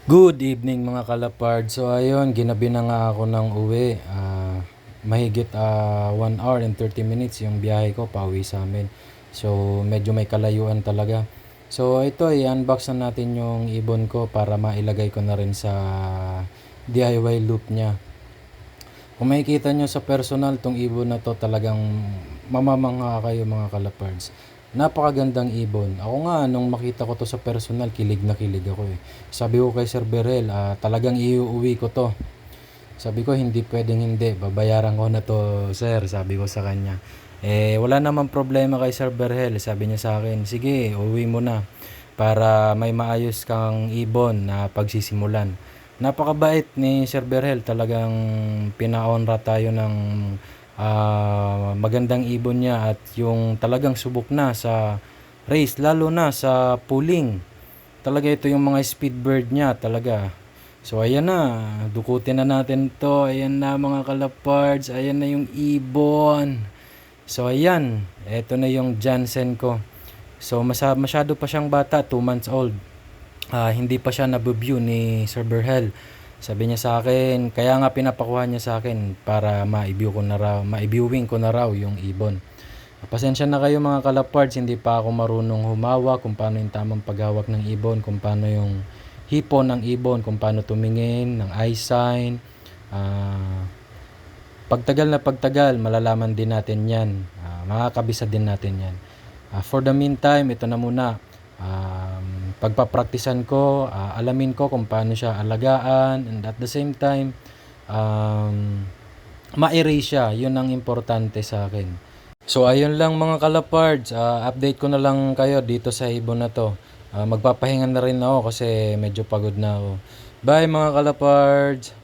Good evening mga kalapard. So ayun, ginabi na nga ako ng uwi. Mahigit 1 hour and 30 minutes yung biyahe ko pauwi sa amin. So medyo may kalayuan talaga. So ito i-unbox na natin yung ibon ko para mailagay ko na rin sa DIY loop niya. Kung makikita nyo sa personal tong ibon na to, talagang mamamangha kayo mga kalapards. Napakagandang ibon. Ako nga nung makita ko to sa personal, kilig na kilig ako eh. Sabi ko kay Sir Berel, talagang iuwi ko to. Sabi ko hindi pwedeng hindi, babayaran ko na to sir, sabi ko sa kanya. Wala naman problema kay Sir Berhel, sabi niya sa akin, sige uwi mo na para may maayos kang ibon na pagsisimulan. Napakabait ni Sir Berhel, talagang pinaonra tayo ng magandang ibon niya at yung talagang subok na sa race, lalo na sa pulling. Talaga ito yung mga speed bird niya talaga. So ayan na, dukutin na natin to. Ayan na mga kalapards, ayan na yung ibon. So ayan, eto na yung Jansen ko. So masyado pa siyang bata, 2 months old. Hindi pa siya nabubview ni Sir Berhel. Sabi niya sa akin, kaya nga pinapakuha niya sa akin para maibiewing ko na raw yung ibon. Pasensya na kayo mga kalapards, hindi pa ako marunong humawak kung paano yung tamang paghawak ng ibon, kung paano yung hipon ng ibon, kung paano tumingin, ng eye sign. Pagtagal na pagtagal, malalaman din natin yan. Makakabisa din natin yan. For the meantime, ito na muna. Pagpapraktisan ko, alamin ko kung paano siya alagaan, and at the same time, ma-erase siya. Yun ang importante sa akin. So ayun lang mga kalapards, update ko na lang kayo dito sa ibon na to. Magpapahinga na rin ako kasi medyo pagod na ako. Bye mga kalapards!